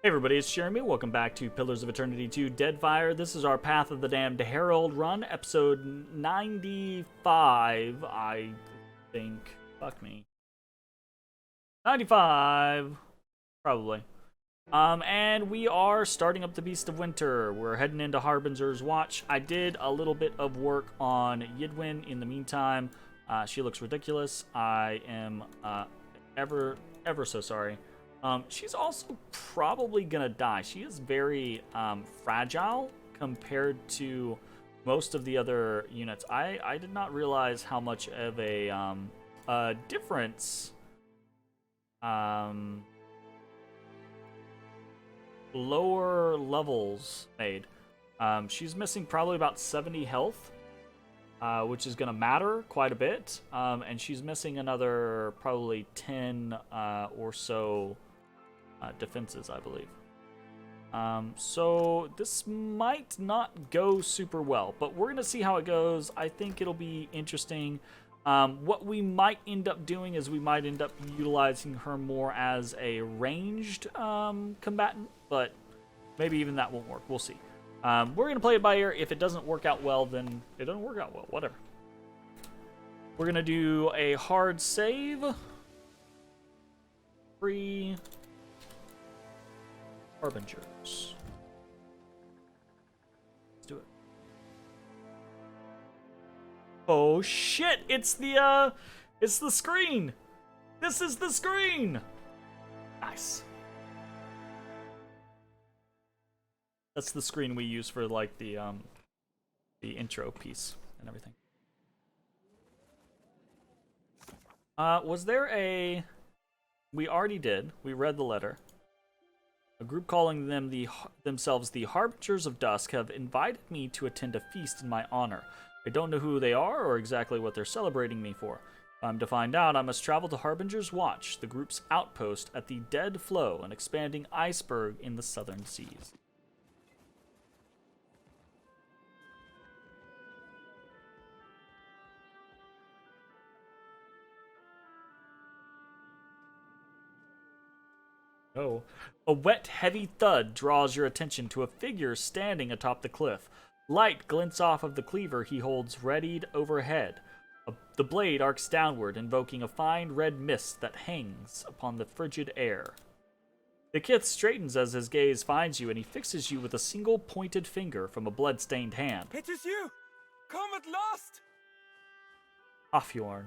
Hey everybody, it's Jeremy. Welcome back to Pillars of Eternity 2 Deadfire. This is our Path of the Damned Herald run, episode 95, I think. Fuck me. 95, probably. And we are starting up the Beast of Winter. We're heading into Harbinger's Watch. I did a little bit of work on Yidwin in the meantime. She looks ridiculous. I am ever so sorry. She's also probably gonna die. She is very fragile compared to most of the other units. I did not realize how much of a difference lower levels made. She's missing probably about 70 health, which is going to matter quite a bit. And she's missing another probably 10 or so defenses, I believe. So this might not go super well, but we're going to see how it goes. I think it'll be interesting. What we might end up doing is we might end up utilizing her more as a ranged combatant, but maybe even that won't work. We'll see. We're going to play it by ear. If it doesn't work out well, then it doesn't work out well. Whatever. We're going to do a hard save. Free Harbingers. Let's do it. Oh shit! It's the screen! This is the screen! Nice. That's the screen we use for like the intro piece and everything. Was there a... We already did. We read the letter. A group calling themselves the Harbingers of Dusk have invited me to attend a feast in my honor. I don't know who they are or exactly what they're celebrating me for. If I'm to find out, I must travel to Harbinger's Watch, the group's outpost at the Dead Flow, an expanding iceberg in the southern seas. Oh. A wet, heavy thud draws your attention to a figure standing atop the cliff. Light glints off of the cleaver he holds readied overhead. The blade arcs downward, invoking a fine red mist that hangs upon the frigid air. The kith straightens as his gaze finds you, and he fixes you with a single pointed finger from a blood-stained hand. It is you! Come at last! Hafjorn.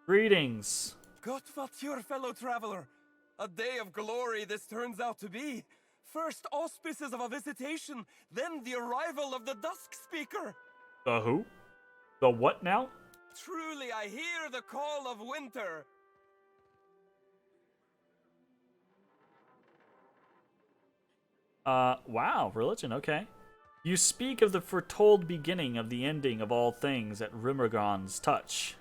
Greetings. God Vatnir, fellow traveler. A day of glory this turns out to be. First auspices of a visitation, then the arrival of the Dusk Speaker. The who? The what now? Truly, I hear the call of winter. Wow, religion, okay. You speak of the foretold beginning of the ending of all things at Rimmergon's touch.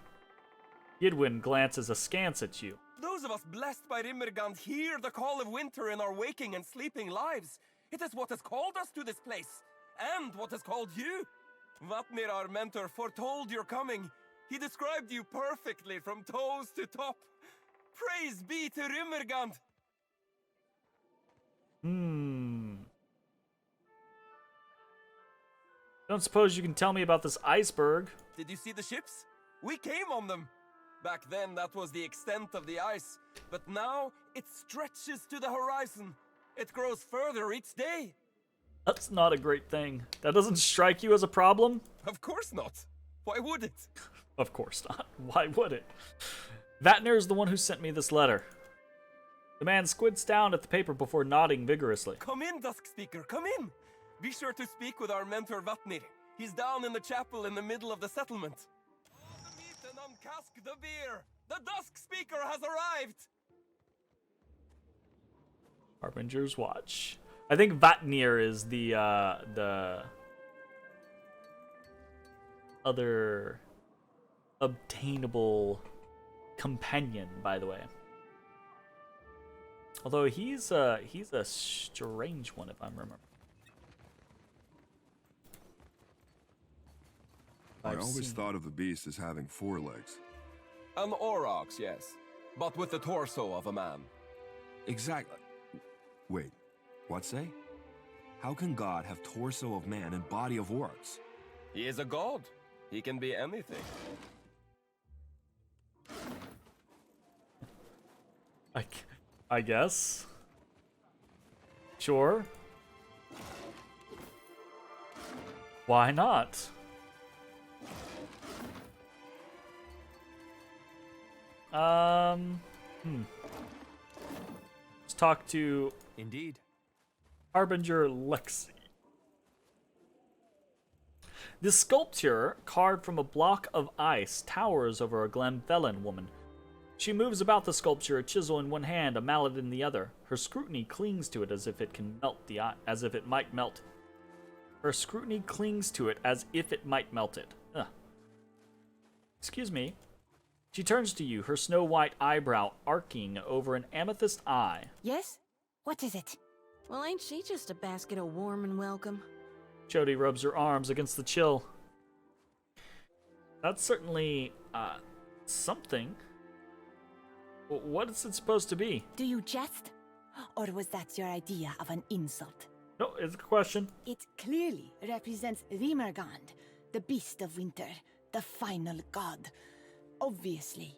Yidwin glances askance at you. Those of us blessed by Rimmergand hear the call of winter in our waking and sleeping lives. It is what has called us to this place, and what has called you. Vatnir, our mentor, foretold your coming. He described you perfectly from toes to top. Praise be to Rimmergand. Don't suppose you can tell me about this iceberg? Did you see the ships? We came on them. Back then, that was the extent of the ice. But now, it stretches to the horizon. It grows further each day. That's not a great thing. That doesn't strike you as a problem? Of course not. Why would it? Of course not. Why would it? Vatnir is the one who sent me this letter. The man squints down at the paper before nodding vigorously. Come in, Dusk Speaker, come in. Be sure to speak with our mentor Vatnir. He's down in the chapel in the middle of the settlement. All the meat and uncask the beer. The Dusk Speaker has arrived. Harbinger's Watch. I think Vatnir is the other obtainable companion, by the way. Although he's a strange one, if I'm remembering. I always thought of the beast as having 4 legs. An aurochs, yes. But with the torso of a man. Exactly. Wait, what say? How can God have torso of man and body of orcs? He is a god. He can be anything. I guess. Sure. Why not? Let's talk to Indeed. Harbinger Lexi. This sculpture, carved from a block of ice, towers over a Glenfellan woman. She moves about the sculpture, a chisel in one hand, a mallet in the other. Her scrutiny clings to it as if it can melt the eye, as if it might melt. Her scrutiny clings to it as if it might melt it. Ugh. Excuse me. She turns to you, her snow-white eyebrow arcing over an amethyst eye. Yes? What is it? Well, ain't she just a basket of warm and welcome? Jody rubs her arms against the chill. That's certainly, something. What is it supposed to be? Do you jest? Or was that your idea of an insult? No, it's a question. It clearly represents Rimergand, the beast of winter, the final god. Obviously.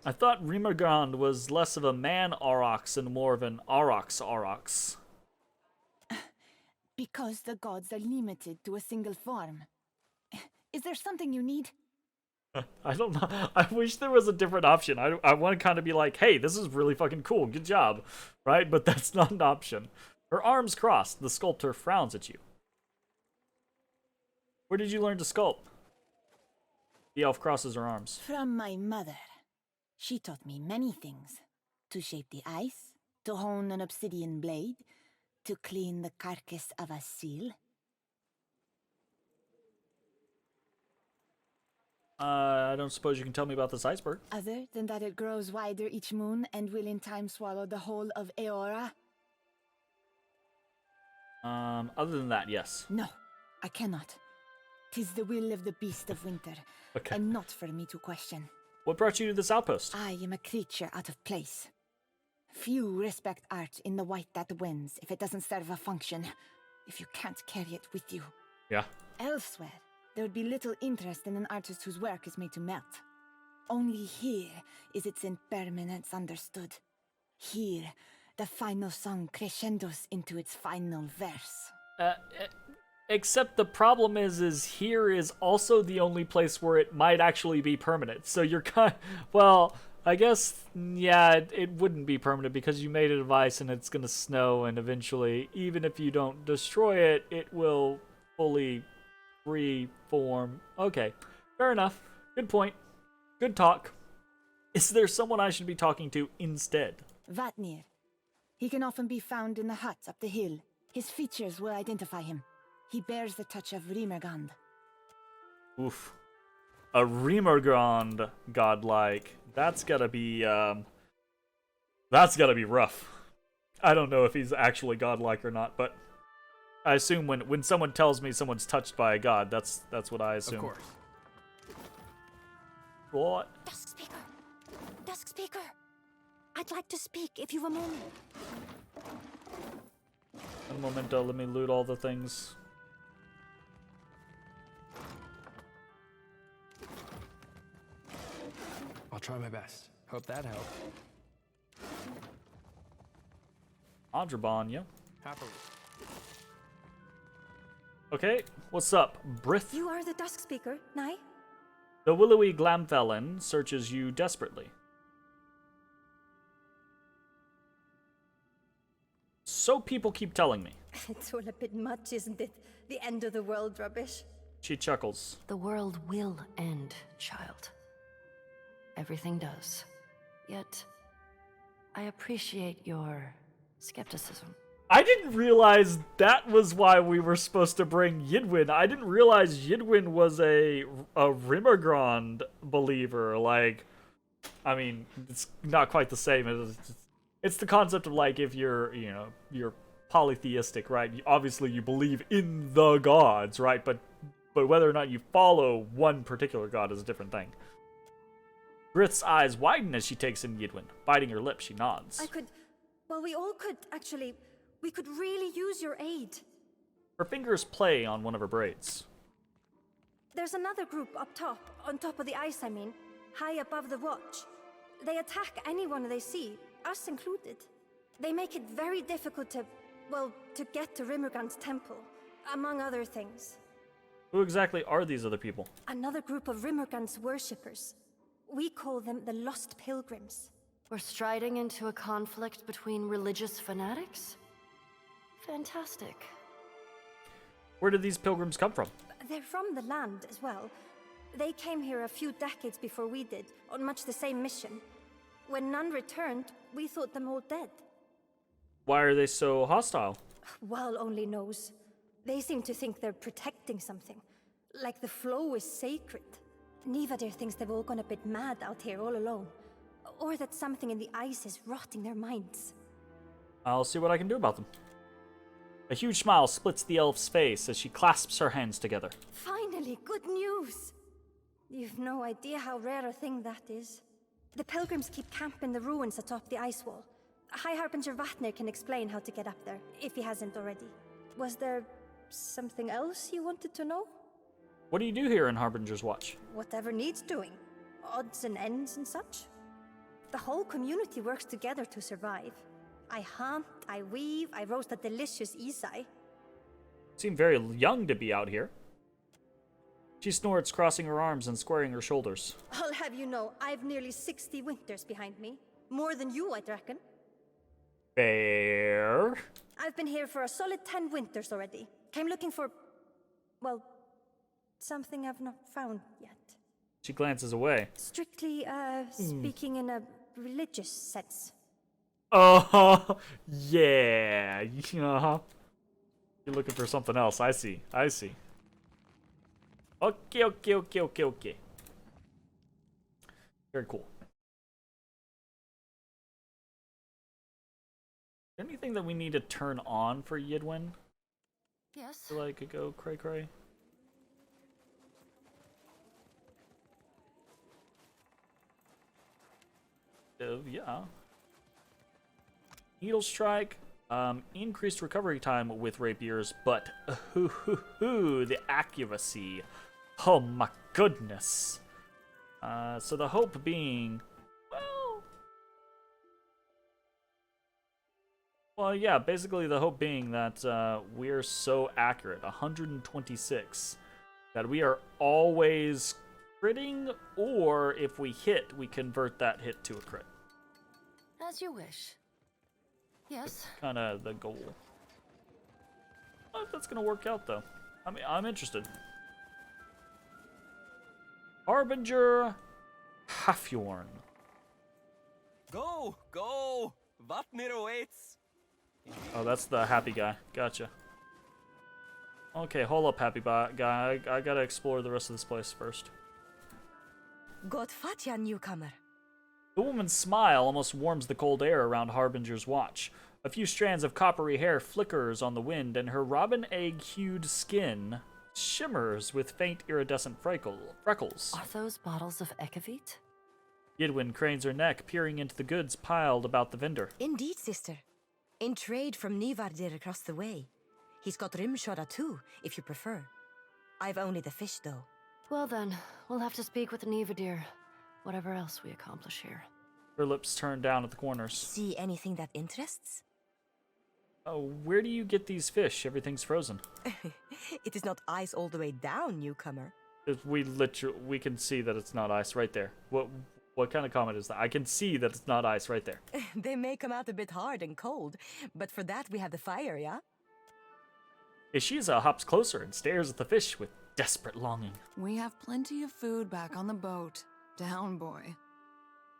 I thought Rimergand was less of a man aurochs and more of an aurochs. Because the gods are limited to a single form. Is there something you need? I don't know. I wish there was a different option. I want to kind of be like, hey, this is really fucking cool. Good job. Right? But that's not an option. Her arms crossed. The sculptor frowns at you. Where did you learn to sculpt? The elf crosses her arms. From my mother. She taught me many things. To shape the ice, to hone an obsidian blade, to clean the carcass of a seal. I don't suppose you can tell me about this iceberg. Other than that it grows wider each moon and will in time swallow the whole of Eora? Other than that, yes. No, I cannot. 'Tis the will of the beast of winter, Okay. and not for me to question. What brought you to this outpost? I am a creature out of place. Few respect art in the white that wins if it doesn't serve a function, if you can't carry it with you. Yeah. Elsewhere, there would be little interest in an artist whose work is made to melt. Only here is its impermanence understood. Here, the final song crescendos into its final verse. Except the problem is here is also the only place where it might actually be permanent. So you're well, I guess, yeah, it wouldn't be permanent because you made it of ice and it's gonna snow, and eventually, even if you don't destroy it, it will fully reform. Okay, fair enough. Good point. Good talk. Is there someone I should be talking to instead? Vatnir. He can often be found in the hut up the hill. His features will identify him. He bears the touch of Rimergand. Oof. A Rimergand godlike. That's gotta be rough. I don't know if he's actually godlike or not, but I assume when someone tells me someone's touched by a god, that's what I assume. Of course. What? Dusk Speaker! Dusk Speaker! I'd like to speak if you've a moment. Un momento, let me loot all the things. I'll try my best. Hope that helped. Andrabon, yeah. Happily. Okay, what's up, Brith? You are the Dusk Speaker, Nai? The willowy Glamfellan searches you desperately. So people keep telling me. It's all a bit much, isn't it? The end of the world rubbish. She chuckles. The world will end, child. Everything does. Yet, I appreciate your skepticism. I didn't realize that was why we were supposed to bring Yidwin. I didn't realize Yidwin was a Rimergrand believer. Like, I mean, it's not quite the same. It's the concept of, like, if you're polytheistic, right? Obviously, you believe in the gods, right? But whether or not you follow one particular god is a different thing. Grith's eyes widen as she takes in Yidwin. Biting her lip, she nods. We all could, actually. We could really use your aid. Her fingers play on one of her braids. There's another group up top, on top of the ice, I mean, high above the watch. They attack anyone they see, us included. They make it very difficult to get to Rimmergand's temple, among other things. Who exactly are these other people? Another group of Rimmergand's worshippers. We call them the Lost Pilgrims. We're striding into a conflict between religious fanatics? Fantastic. Where did these pilgrims come from? They're from the land as well. They came here a few decades before we did, on much the same mission. When none returned, we thought them all dead. Why are they so hostile? Wal only knows. They seem to think they're protecting something. Like the flow is sacred. Nivadir thinks they've all gone a bit mad out here all alone. Or that something in the ice is rotting their minds. I'll see what I can do about them. A huge smile splits the elf's face as she clasps her hands together. Finally, good news! You've no idea how rare a thing that is. The pilgrims keep camp in the ruins atop the ice wall. High Harbinger Vatnir can explain how to get up there, if he hasn't already. Was there something else you wanted to know? What do you do here in Harbinger's Watch? Whatever needs doing. Odds and ends and such. The whole community works together to survive. I hunt, I weave, I roast a delicious isai. Seem very young to be out here. She snorts, crossing her arms and squaring her shoulders. I'll have you know, I've nearly 60 winters behind me. More than you, I'd reckon. Fair. I've been here for a solid 10 winters already. Came looking for, something I've not found yet. She glances away. Strictly, speaking in a religious sense. Oh, yeah. Uh-huh. You're looking for something else. I see. Okay. Very cool. Anything that we need to turn on for Yidwin? Yes. So I could go cray. Yeah. Needle strike. Increased recovery time with rapiers, but the accuracy. Oh my goodness. So the hope being, well, yeah, basically the hope being that we're so accurate, 126, that we are always critting, or if we hit, we convert that hit to a crit. As you wish. Yes. Kind of the goal. I don't know if that's gonna work out though. I mean, I'm interested. Harbinger Hafjorn. Go! Vatnir awaits! Oh, that's the happy guy. Gotcha. Okay, hold up, happy guy. I gotta explore the rest of this place first. God fatja, newcomer. The woman's smile almost warms the cold air around Harbinger's Watch. A few strands of coppery hair flickers on the wind, and her robin egg-hued skin shimmers with faint iridescent freckles. Are those bottles of Ekavit? Yidwin cranes her neck, peering into the goods piled about the vendor. Indeed, sister. In trade from Nivardir across the way. He's got rimshora too, if you prefer. I've only the fish, though. Well then, we'll have to speak with the Nivadir. Whatever else we accomplish here. Her lips turn down at the corners. See anything that interests? Oh, where do you get these fish? Everything's frozen. It is not ice all the way down, newcomer. We can see that it's not ice right there. What kind of comment is that? I can see that it's not ice right there. They may come out a bit hard and cold, but for that we have the fire, yeah? Ishiza hops closer and stares at the fish with desperate longing. We have plenty of food back on the boat. Down, boy.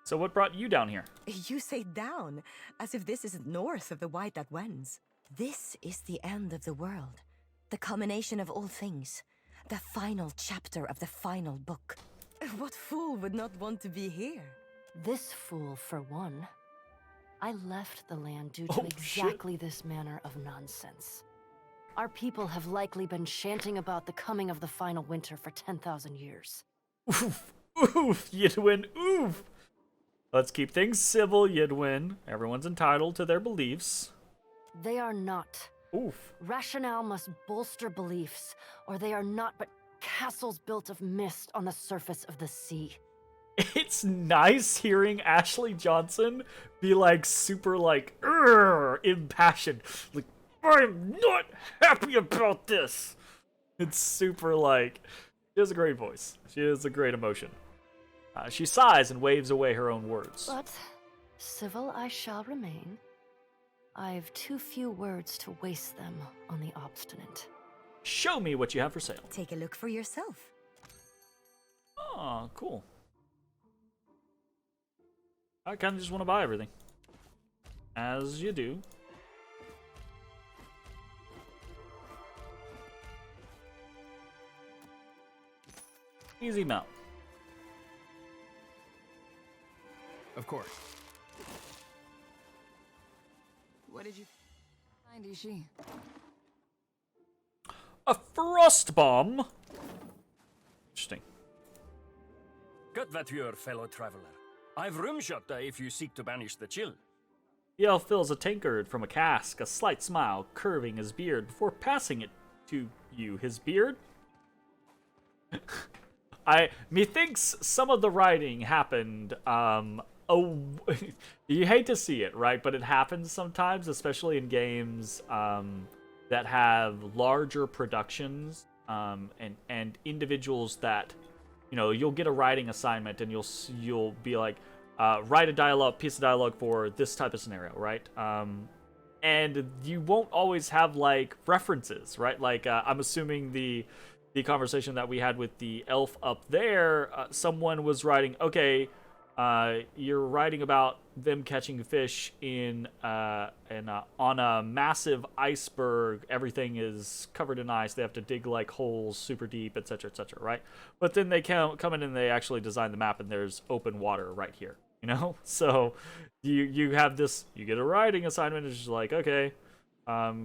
So what brought you down here? You say down, as if this isn't north of the White that wends. This is the end of the world. The culmination of all things. The final chapter of the final book. What fool would not want to be here? This fool, for one. I left the land due to exactly this manner of nonsense. Our people have likely been chanting about the coming of the final winter for 10,000 years. Oof, Yidwin, oof. Let's keep things civil, Yidwin. Everyone's entitled to their beliefs. They are not. Oof. Rationale must bolster beliefs, or they are not but castles built of mist on the surface of the sea. It's nice hearing Ashley Johnson be like super like impassioned. Like, I'm not happy about this. It's super like, she has a great voice. She has a great emotion. She sighs and waves away her own words. But civil I shall remain. I've too few words to waste them on the obstinate. Show me what you have for sale. Take a look for yourself. Oh, cool. I kind of just want to buy everything. As you do. Easy mount. Of course. What did you find, Ishi? A frost bomb. Interesting. Good Vatnir, fellow traveler. I've room shot if you seek to banish the chill. The elf fills a tankard from a cask, a slight smile curving his beard before passing it to you. His beard? Methinks some of the writing happened, you hate to see it, right? But it happens sometimes, especially in games that have larger productions, and individuals that, you know, you'll get a writing assignment and you'll be like, write a piece of dialogue for this type of scenario, right? And you won't always have like references, right? Like I'm assuming the conversation that we had with the elf up there, someone was writing, okay, you're writing about them catching fish on a massive iceberg. Everything is covered in ice. They have to dig like holes super deep, etc., right? But then they come in and they actually design the map, and there's open water right here. You know, so you have this. You get a writing assignment. It's just like, okay,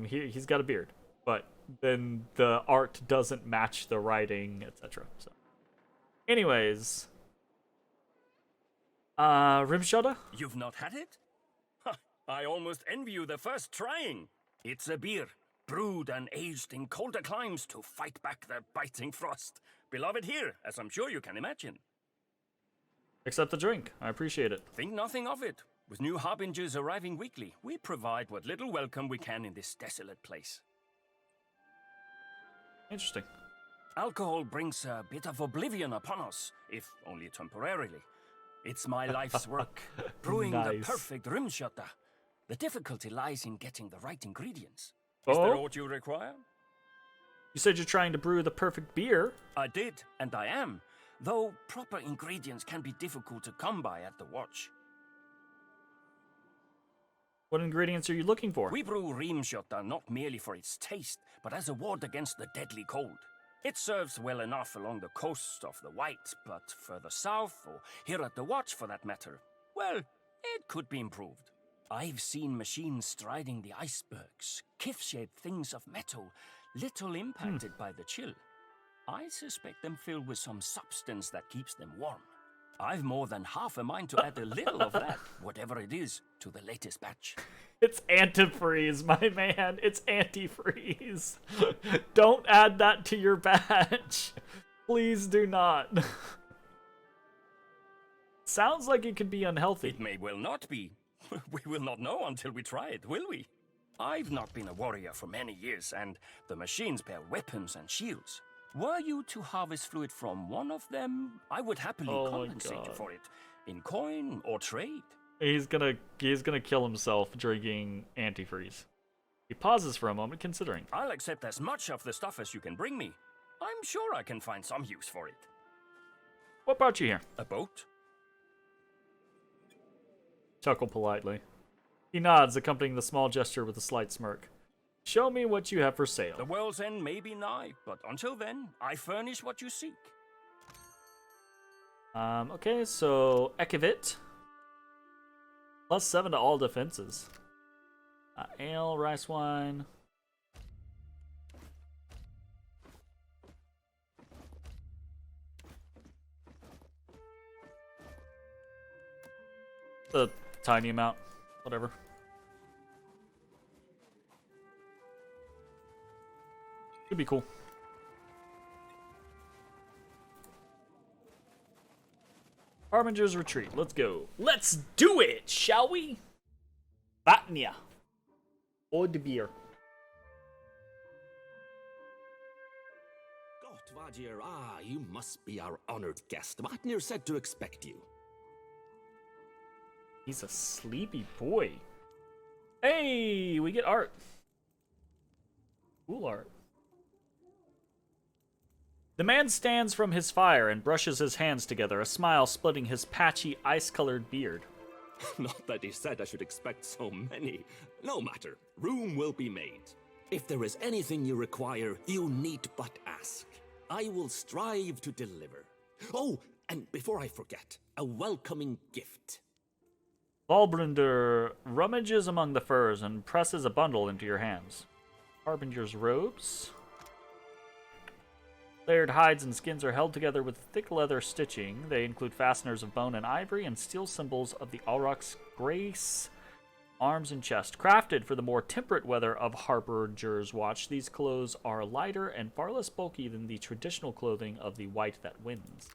he's got a beard, but then the art doesn't match the writing, etc. So, anyways. Rimshudder? You've not had it? Ha, I almost envy you the first trying. It's a beer, brewed and aged in colder climes to fight back the biting frost. Beloved here, as I'm sure you can imagine. Accept the drink. I appreciate it. Think nothing of it. With new harbingers arriving weekly, we provide what little welcome we can in this desolate place. Interesting. Alcohol brings a bit of oblivion upon us, if only temporarily. It's my life's work, brewing the Nice. perfect rimshota. The difficulty lies in getting the right ingredients. Is there aught you require? You said you're trying to brew the perfect beer. I did, and I am, though proper ingredients can be difficult to come by at the watch. What ingredients are you looking for? We brew rimshota not merely for its taste, but as a ward against the deadly cold. It serves well enough along the coast of the White, but further south, or here at the Watch for that matter, well, it could be improved. I've seen machines striding the icebergs, cliff-shaped things of metal, little impacted by the chill. I suspect them filled with some substance that keeps them warm. I've more than half a mind to add a little of that, whatever it is, to the latest batch. It's antifreeze, my man. It's antifreeze. Don't add that to your batch. Please do not. Sounds like it could be unhealthy. It may well not be. We will not know until we try it, will we? I've not been a warrior for many years, and the machines bear weapons and shields. Were you to harvest fluid from one of them, I would happily compensate you for it, in coin or trade. He's gonna kill himself drinking antifreeze. He pauses for a moment, considering. I'll accept as much of the stuff as you can bring me. I'm sure I can find some use for it. What brought you here? A boat? Chuckle politely. He nods, accompanying the small gesture with a slight smirk. Show me what you have for sale. The world's end may be nigh, but until then, I furnish what you seek. Okay, so Ekivit. +7 to all defenses. Ale, rice wine. A tiny amount. Whatever. Could be cool. Harbinger's Retreat. Let's go. Let's do it, shall we? Vatnir. Or the beer. Vatnir, you must be our honored guest. Vatnir said to expect you. He's a sleepy boy. Hey, we get art. Cool art. The man stands from his fire and brushes his hands together, a smile splitting his patchy, ice-colored beard. Not that he said I should expect so many. No matter, room will be made. If there is anything you require, you need but ask. I will strive to deliver. Oh, and before I forget, a welcoming gift. Baldur rummages among the furs and presses a bundle into your hands. Harbinger's robes. Layered hides and skins are held together with thick leather stitching. They include fasteners of bone and ivory and steel symbols of the Aurochs' grace, arms and chest. Crafted for the more temperate weather of Harbinger's Watch, these clothes are lighter and far less bulky than the traditional clothing of the Wight that Wins.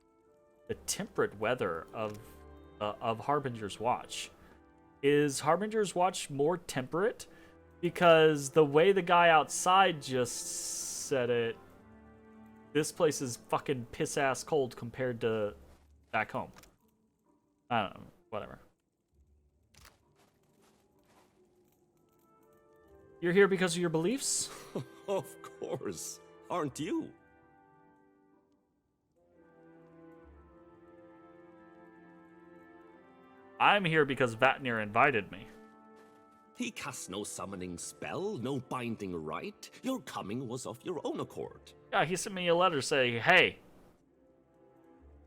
The temperate weather of Harbinger's Watch. Is Harbinger's Watch more temperate? Because the way the guy outside just said it, this place is fucking piss-ass cold compared to back home. I don't know. Whatever. You're here because of your beliefs? Of course. Aren't you? I'm here because Vatnir invited me. He cast no summoning spell, no binding rite. Your coming was of your own accord. Yeah, he sent me a letter saying, hey,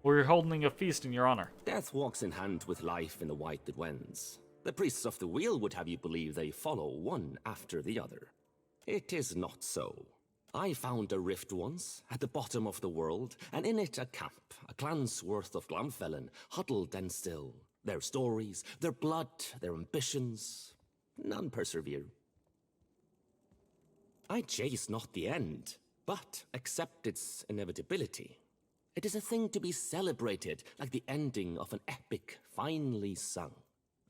we're holding a feast in your honor. Death walks in hand with life in the Wight that Wends. The priests of the wheel would have you believe they follow one after the other. It is not so. I found a rift once, at the bottom of the world, and in it a camp, a clan's worth of Glamfellen, huddled and still. Their stories, their blood, their ambitions, none persevere. I chase not the end, but accept its inevitability. It is a thing to be celebrated, like the ending of an epic finely sung.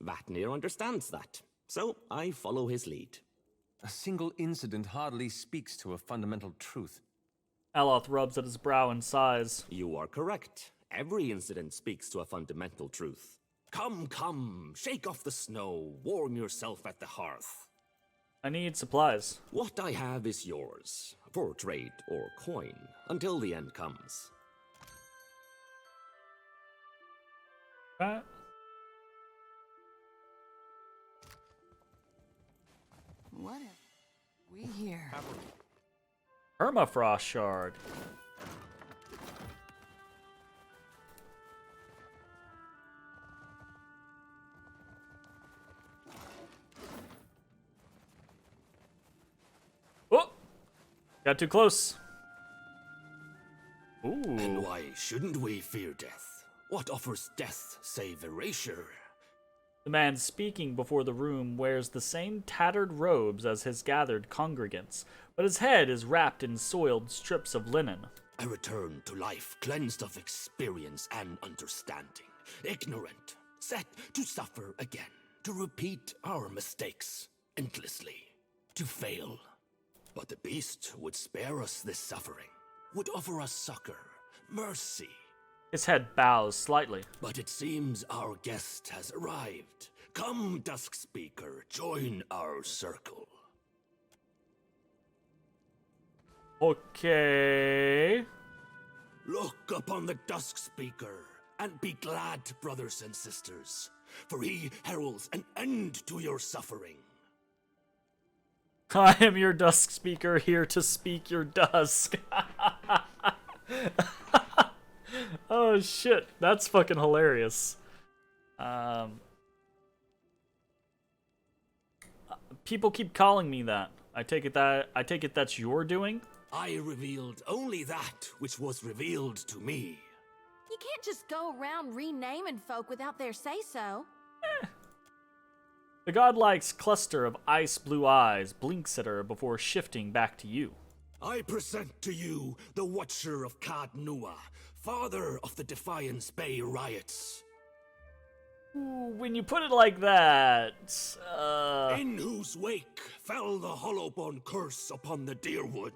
Vatnir understands that, so I follow his lead. A single incident hardly speaks to a fundamental truth. Aloth rubs at his brow and sighs. You are correct. Every incident speaks to a fundamental truth. Come, come, shake off the snow, warm yourself at the hearth. I need supplies. What I have is yours, for trade or coin, until the end comes. Right. What have we here? Permafrost shard. Oh! Got too close. Ooh. And why shouldn't we fear death? What offers death save erasure? The man speaking before the room wears the same tattered robes as his gathered congregants, but his head is wrapped in soiled strips of linen. I return to life cleansed of experience and understanding, ignorant, set to suffer again, to repeat our mistakes endlessly, to fail. But the beast would spare us this suffering, would offer us succor, mercy. His head bows slightly. But it seems our guest has arrived. Come, Dusk Speaker, join our circle. Okay. Look upon the Dusk Speaker, and be glad, brothers and sisters, for he heralds an end to your suffering. I am your Dusk Speaker, here to speak your dusk. Oh shit, that's fucking hilarious. People keep calling me that. I take it that's your doing? I revealed only that which was revealed to me. You can't just go around renaming folk without their say-so. The godlike's cluster of ice blue eyes blinks at her before shifting back to you. I present to you the Watcher of Cod Noah, father of the Defiance Bay riots. Ooh, when you put it like that, In whose wake fell the Hollowbone curse upon the Deerwood.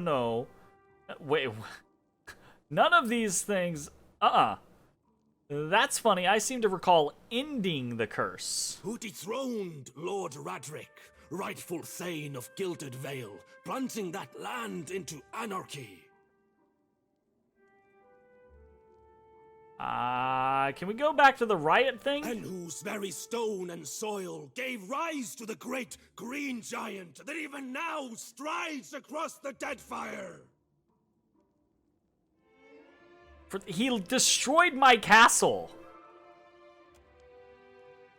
No. Wait, none of these things, That's funny, I seem to recall ending the curse. Who dethroned Lord Radric, rightful Thane of Gilded Vale, plunging that land into anarchy. Can we go back to the riot thing? And whose very stone and soil gave rise to the great green giant that even now strides across the Deadfire. He destroyed my castle.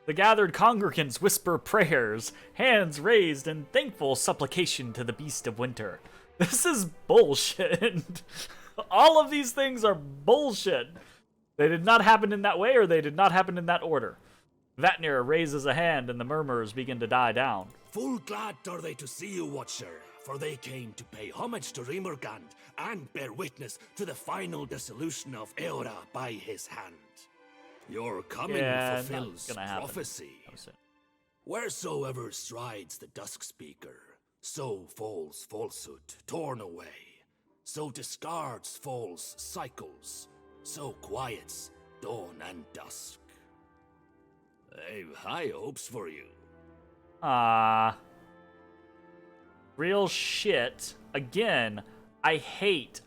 The gathered congregants whisper prayers, hands raised in thankful supplication to the Beast of Winter. This is bullshit. All of these things are bullshit. They did not happen in that way, or they did not happen in that order. Vatnir raises a hand and the murmurs begin to die down. Full glad are they to see you, Watcher, for they came to pay homage to Rimmergand and bear witness to the final dissolution of Eora by his hand. Your coming fulfills prophecy. Wheresoever strides the Dusk Speaker, so falls falsehood torn away, so discards false cycles, so quiets dawn and dusk. I've high hopes for you. Real shit. Again, I hate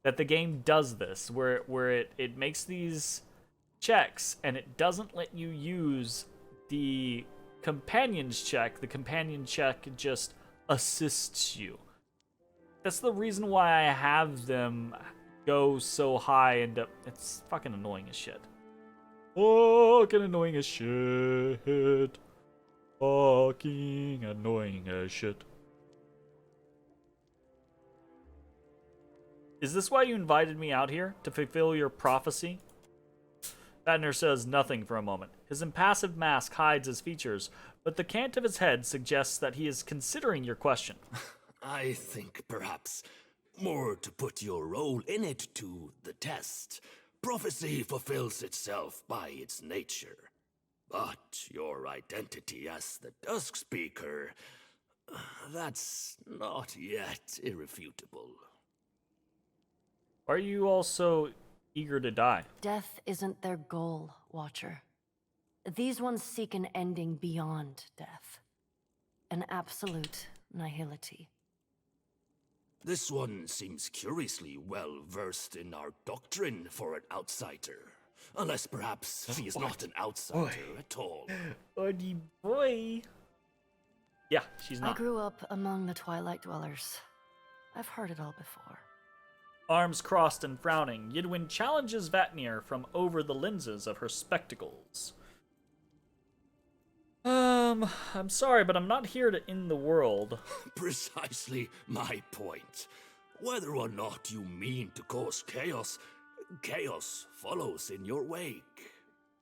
that the game does this, where it makes these checks and it doesn't let you use the companion's check. The companion check just assists you. That's the reason why I have them go so high, and it's fucking annoying as shit. Fucking annoying as shit. Fucking annoying as shit. Is this why you invited me out here? To fulfill your prophecy? Vatnir says nothing for a moment. His impassive mask hides his features, but the cant of his head suggests that he is considering your question. I think perhaps more to put your role in it to the test. Prophecy fulfills itself by its nature. But your identity as the Dusk Speaker, that's not yet irrefutable. Are you also eager to die? Death isn't their goal, Watcher. These ones seek an ending beyond death. An absolute nihility. This one seems curiously well versed in our doctrine for an outsider. Unless perhaps he is not an outsider at all. Odie boy. Yeah, she's not. I grew up among the Twilight Dwellers. I've heard it all before. Arms crossed and frowning, Yidwin challenges Vatnir from over the lenses of her spectacles. I'm sorry, but I'm not here to end the world. Precisely my point. Whether or not you mean to cause chaos, chaos follows in your wake.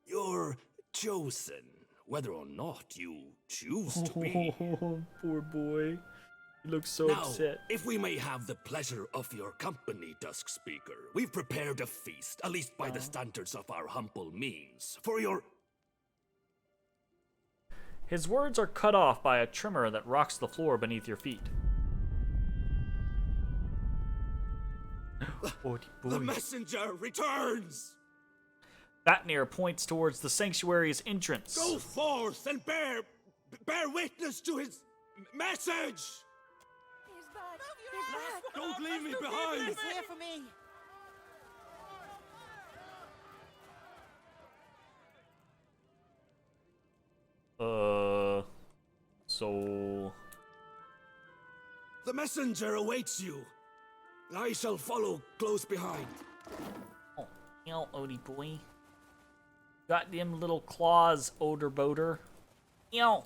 You're chosen, whether or not you choose to be. Poor boy. He looks so now, upset. If we may have the pleasure of your company, Dusk Speaker, we've prepared a feast, at least by the standards of our humble means, for your... His words are cut off by a tremor that rocks the floor beneath your feet. The messenger returns! Vatnir points towards the sanctuary's entrance. Go forth and bear witness to his message! He's back. He's back. Don't leave me behind! He's here for me. So... The messenger awaits you. I shall follow close behind. Oh, Odie boy. Got them little claws, Oder Boder. Ew.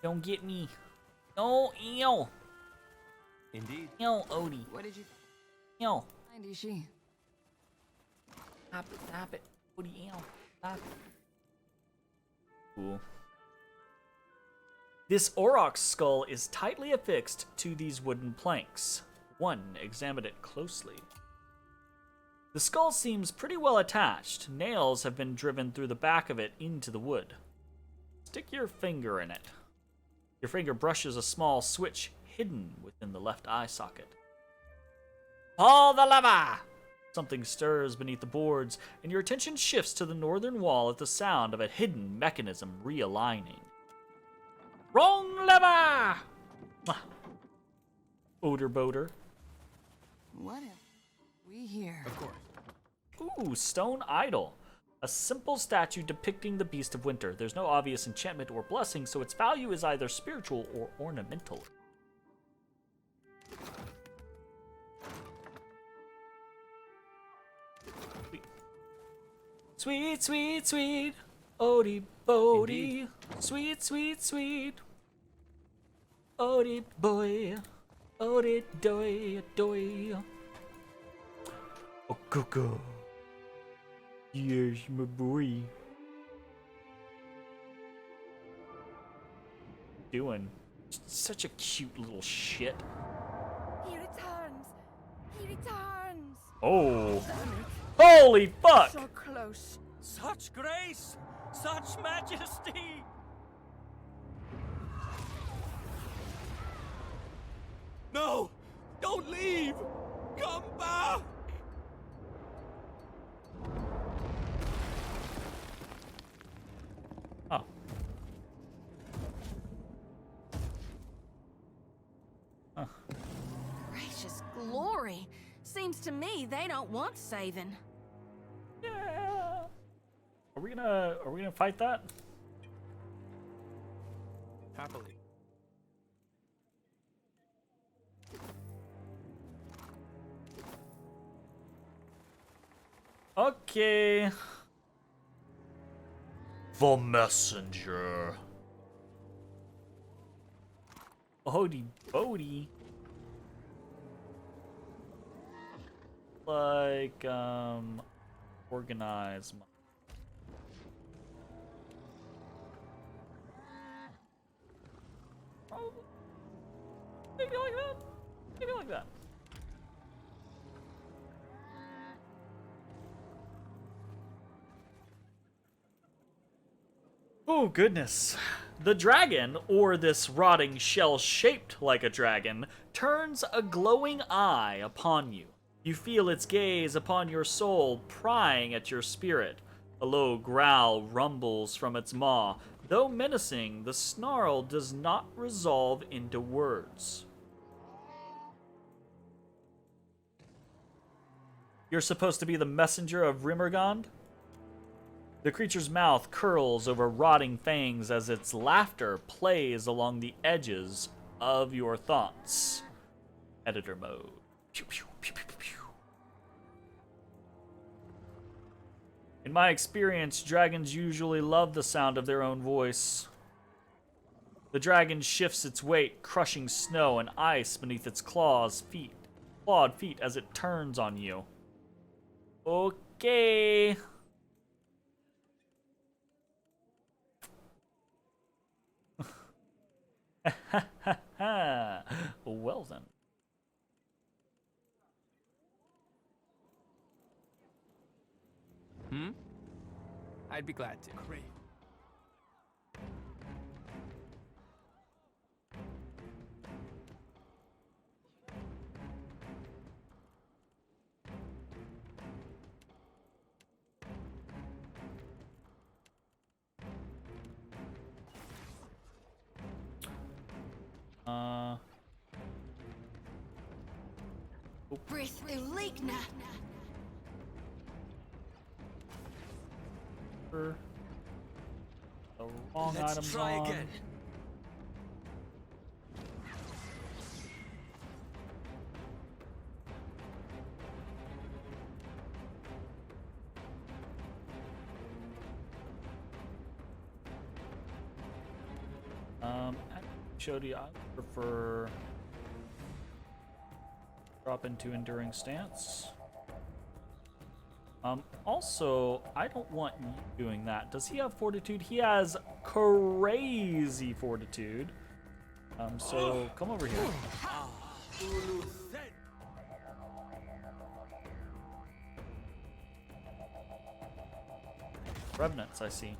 Don't get me. No, Indeed. Odie. What did you... Ew. Hi, Dishi. Stop it. What do you Stop it. Cool. This aurochs skull is tightly affixed to these wooden planks. 1. Examine it closely. The skull seems pretty well attached. Nails have been driven through the back of it into the wood. Stick your finger in it. Your finger brushes a small switch hidden within the left eye socket. Pull the lever! Something stirs beneath the boards, and your attention shifts to the northern wall at the sound of a hidden mechanism realigning. Wrong lever! Odor boater. What have we here? Of course. Ooh, stone idol. A simple statue depicting the Beast of Winter. There's no obvious enchantment or blessing, so its value is either spiritual or ornamental. Sweet, sweet, sweet. Odie bodie. Sweet, sweet, sweet. Odie boy. Odie doy doy. Oh, cuckoo. Yes, my boy. Doing such a cute little shit. He returns. He returns. Oh. Holy fuck! So close. Such grace! Such majesty! No! Don't leave! Come back! Oh. Huh. Gracious glory. Seems to me they don't want saving. Yeah. Are we gonna fight that? Happily. Okay. The messenger. Odie bodie. Like, organize my... Oh, maybe like that. Maybe like that. Oh, goodness. The dragon, or this rotting shell shaped like a dragon, turns a glowing eye upon you. You feel its gaze upon your soul, prying at your spirit. A low growl rumbles from its maw. Though menacing, the snarl does not resolve into words. You're supposed to be the messenger of Rimmergond? The creature's mouth curls over rotting fangs as its laughter plays along the edges of your thoughts. Editor mode. Pew, pew, pew, pew, pew, pew. In my experience, dragons usually love the sound of their own voice. The dragon shifts its weight, crushing snow and ice beneath its clawed feet as it turns on you. Okay. Well then. I'd be glad to. Great. Breath Ulikna. The wrong items try on. again. Shody, I prefer drop into enduring stance. Also, I don't want you doing that. Does he have fortitude? He has crazy fortitude. So come over here. Revenants, I see.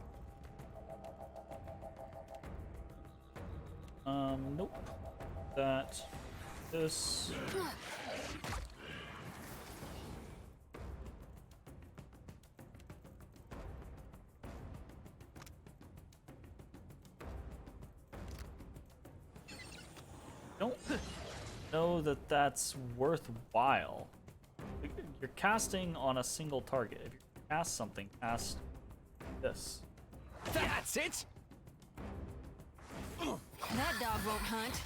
Nope. This. Don't know that that's worthwhile. You're casting on a single target. If you cast something, cast this. That's it! That dog won't hunt.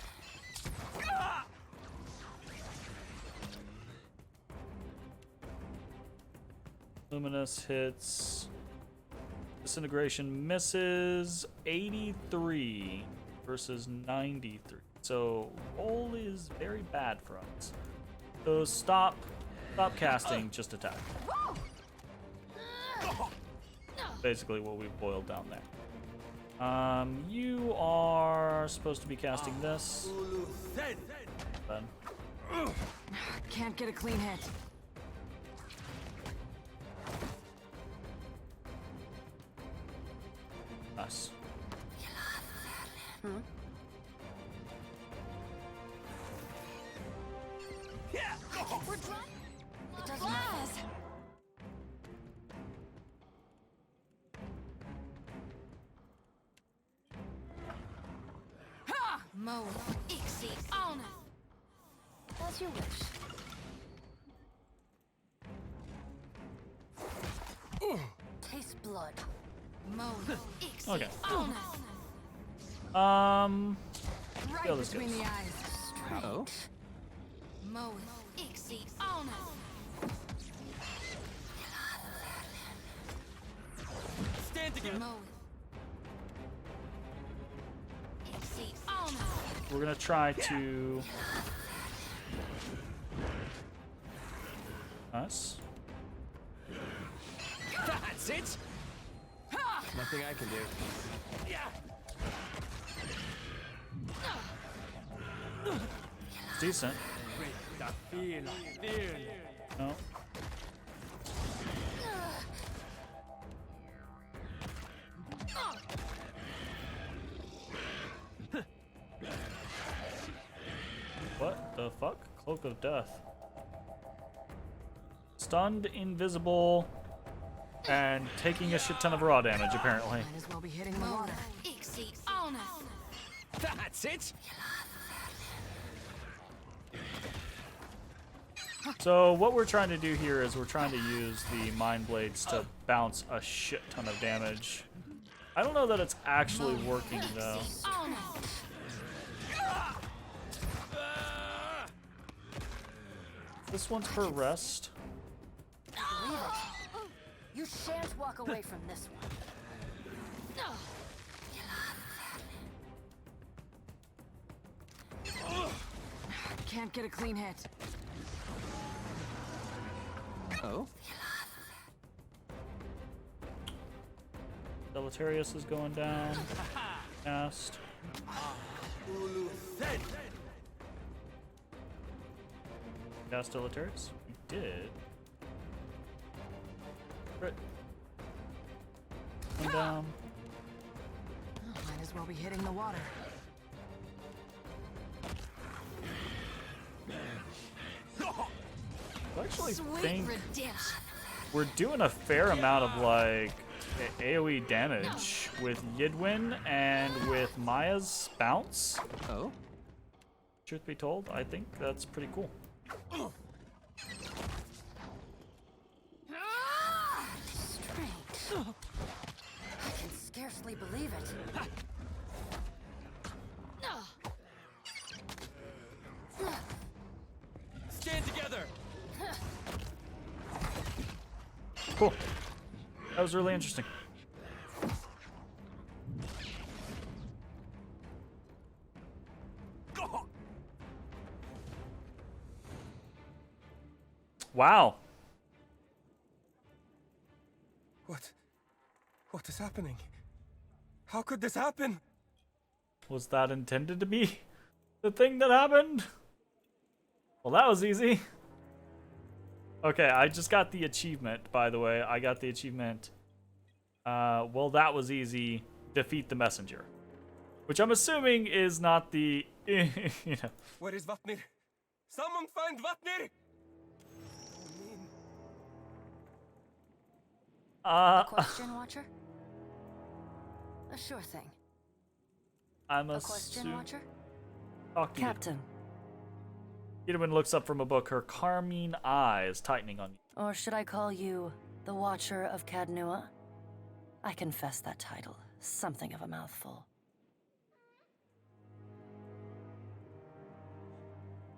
Luminous hits. Disintegration misses. 83 versus 93. So roll is very bad for us. So stop casting, just attack. Basically what we've boiled down there. You are supposed to be casting this. Then. Can't get a clean hit. Nice. We're trying. It doesn't matter. Ha! Mo, Ixie, on as you wish. Taste blood. Mo, Ixie, Okay. on Yeah, right let's between go. the eyes. Straight. Mo, Ixie, on Stand together. Mo, Ixie, on We're gonna try to. Nice. That's it! Nothing I can do. It's decent. No. What the fuck? Cloak of Death. Stunned, invisible, and taking a shit ton of raw damage, apparently. Might as well be hitting the water. Ixie, on That's it! So what we're trying to do here is we're trying to use the Mind Blades to bounce a shit ton of damage. I don't know that it's actually working, though. This one's for rest. Leave it. You shan't walk away from this one. Can't get a clean hit. Oh? Deletarius is going down. Cast. Cast Deletarius? We did. Crit. One down. Might as well be hitting the water. I actually Sweet think redemption. we're doing a fair amount of like AoE damage with Yidwin and with Maya's bounce. Oh? Truth be told, I think that's pretty cool. Strange. I can scarcely believe it. Stand together! Cool. That was really interesting. Wow. happening? How could this happen? Was that intended to be the thing that happened? Well, that was easy. Okay, I just got the achievement, by the way. I got the achievement. Well, that was easy. Defeat the messenger. Which I'm assuming is not the, you know. Where is Vatnir? Someone find Vatnir! A question, Watcher? A sure thing. I'm a question, Watcher? Captain. Yidwin looks up from a book, her carmine eyes tightening on you. Or should I call you the Watcher of Cod Noah? I confess that title. Something of a mouthful.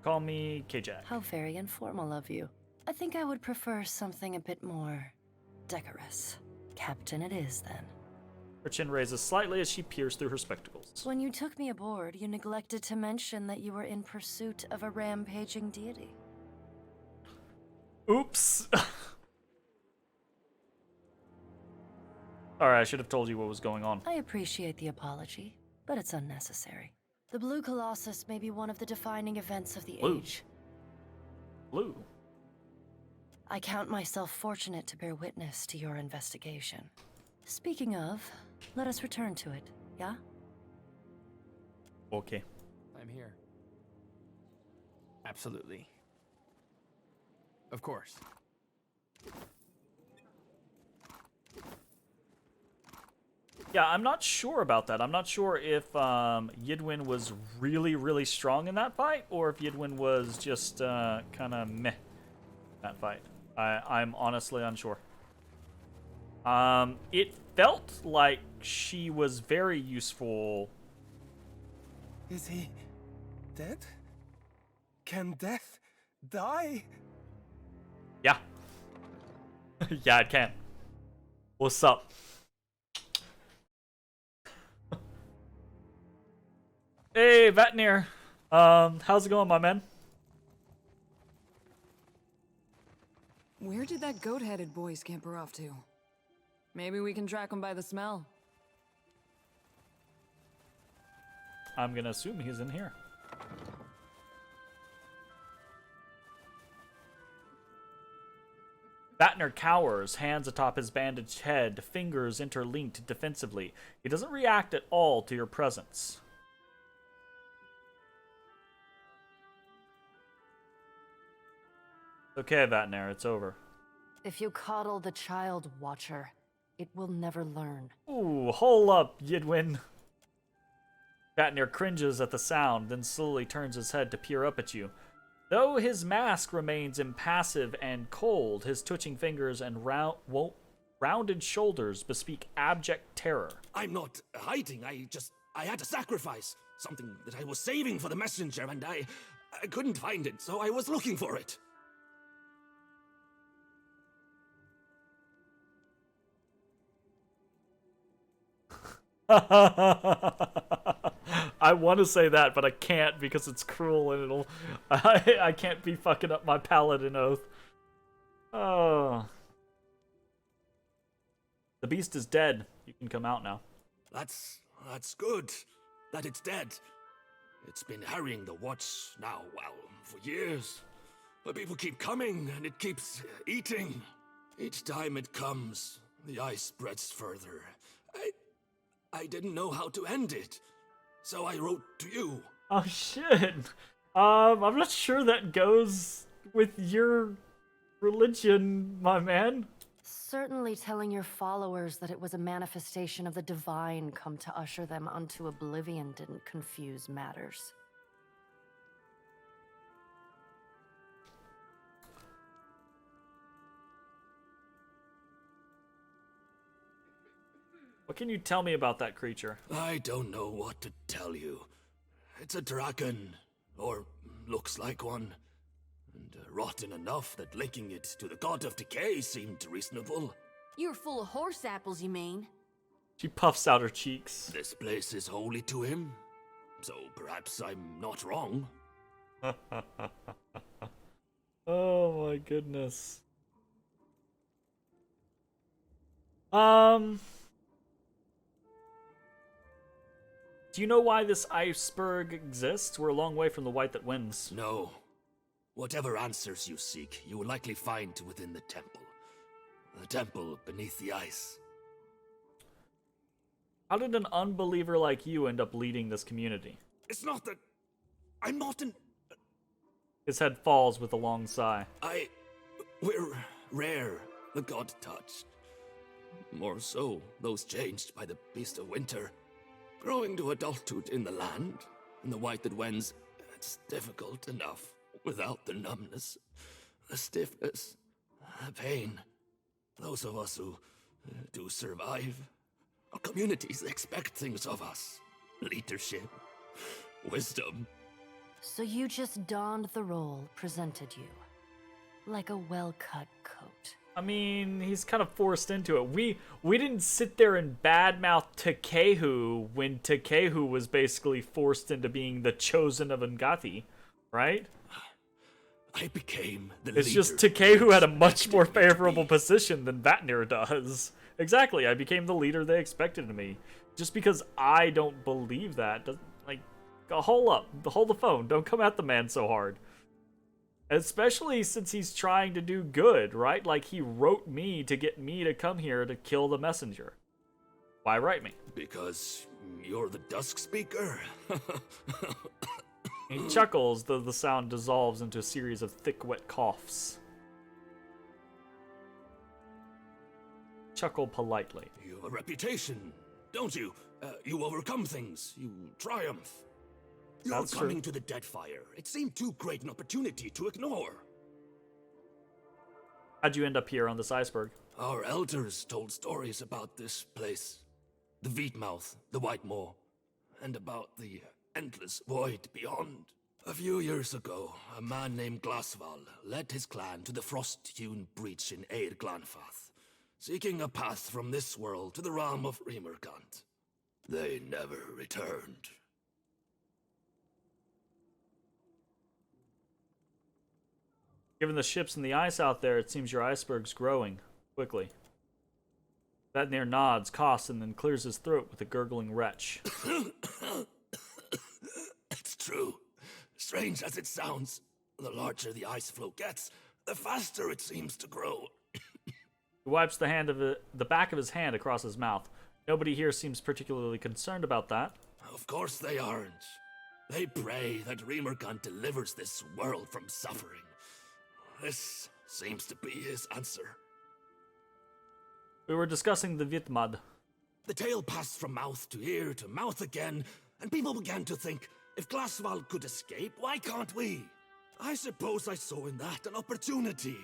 Call me Kajak. How very informal of you. I think I would prefer something a bit more decorous. Captain it is, then. Her chin raises slightly as she peers through her spectacles. When you took me aboard, you neglected to mention that you were in pursuit of a rampaging deity. Oops. Alright, I should have told you what was going on. I appreciate the apology, but it's unnecessary. The Blue Colossus may be one of the defining events of the age. Blue? I count myself fortunate to bear witness to your investigation. Speaking of, let us return to it, yeah? Okay. I'm here. Absolutely. Of course. Yeah, I'm not sure about that. I'm not sure if Yidwin was really, really strong in that fight, or if Yidwin was just kind of meh in that fight. I'm honestly unsure. It felt like she was very useful. Is he dead? Can death die? Yeah. Yeah, it can. What's up? Hey, Vatnir. How's it going, my man? Where did that goat-headed boy scamper off to? Maybe we can track him by the smell. I'm gonna assume he's in here. Vatnir cowers, hands atop his bandaged head, fingers interlinked defensively. He doesn't react at all to your presence. Okay, Vatnir, it's over. If you coddle the child, Watcher, it will never learn. Ooh, hold up, Yidwin. Vatnir cringes at the sound, then slowly turns his head to peer up at you. Though his mask remains impassive and cold, his twitching fingers and rounded shoulders bespeak abject terror. I'm not hiding. I had a sacrifice. Something that I was saving for the messenger, and I couldn't find it, so I was looking for it. I want to say that, but I can't because it's cruel and it'll... I can't be fucking up my paladin oath. Oh. The beast is dead. You can come out now. That's good. That it's dead. It's been harrying the watch now, well, for years. But people keep coming, and it keeps eating. Each time it comes, the ice spreads further. I didn't know how to end it, so I wrote to you. Oh shit. I'm not sure that goes with your religion, my man. Certainly telling your followers that it was a manifestation of the divine come to usher them unto oblivion didn't confuse matters. What can you tell me about that creature? I don't know what to tell you. It's a dragon, or looks like one. And rotten enough that linking it to the god of decay seemed reasonable. You're full of horse apples, you mean? She puffs out her cheeks. This place is holy to him, so perhaps I'm not wrong. Oh my goodness. Do you know why this iceberg exists? We're a long way from the white that wins. No. Whatever answers you seek, you will likely find within the temple. The temple beneath the ice. How did an unbeliever like you end up leading this community? It's not that... I'm not an... His head falls with a long sigh. We're rare, the god touched. More so, those changed by the beast of winter. Growing to adulthood in the land, in the white that wends, it's difficult enough without the numbness, the stiffness, the pain. Those of us who do survive, our communities expect things of us. Leadership, wisdom. So you just donned the role presented you. Like a well-cut coat. I mean, he's kind of forced into it. We didn't sit there and badmouth Takehu when Takehu was basically forced into being the chosen of Ngati, right? I became the leader. It's just Takehu had a much more favorable position than Vatnir does. Exactly, I became the leader they expected of me. Just because I don't believe that doesn't, like, hold up, hold the phone, don't come at the man so hard. Especially since he's trying to do good, right? Like, he wrote me to get me to come here to kill the messenger. Why write me? Because you're the Dusk Speaker? He chuckles, though the sound dissolves into a series of thick, wet coughs. Chuckle politely. You have a reputation, don't you? You overcome things. You triumph. You're coming to the Deadfire. It seemed too great an opportunity to ignore. How'd you end up here on this iceberg? Our elders told stories about this place. The Veetmouth, the White Moor, and about the endless void beyond. A few years ago, a man named Glasval led his clan to the frost-hewn breach in Eir Glanfath, seeking a path from this world to the realm of Remergant. They never returned. Given the ships and the ice out there, it seems your iceberg's growing quickly. Vatnir nods, coughs, and then clears his throat with a gurgling retch. It's true. Strange as it sounds, the larger the ice flow gets, the faster it seems to grow. He wipes the back of his hand across his mouth. Nobody here seems particularly concerned about that. Of course they aren't. They pray that Remergant delivers this world from suffering. This seems to be his answer. We were discussing the Vitmad. The tale passed from mouth to ear to mouth again, and people began to think, if Glasval could escape, why can't we? I suppose I saw in that an opportunity,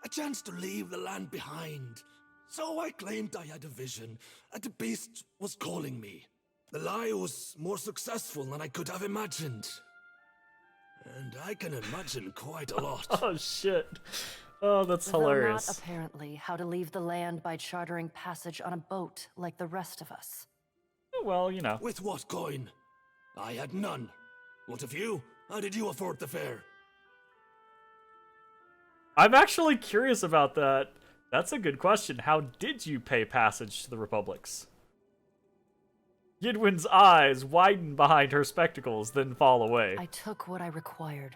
a chance to leave the land behind. So I claimed I had a vision, and the beast was calling me. The lie was more successful than I could have imagined. And I can imagine quite a lot. Oh, shit. Oh, that's hilarious. Though not apparently how to leave the land by chartering passage on a boat like the rest of us. Well, you know. With what coin? I had none. What of you? How did you afford the fare? I'm actually curious about that. That's a good question. How did you pay passage to the Republics? Yidwin's eyes widen behind her spectacles, then fall away. I took what I required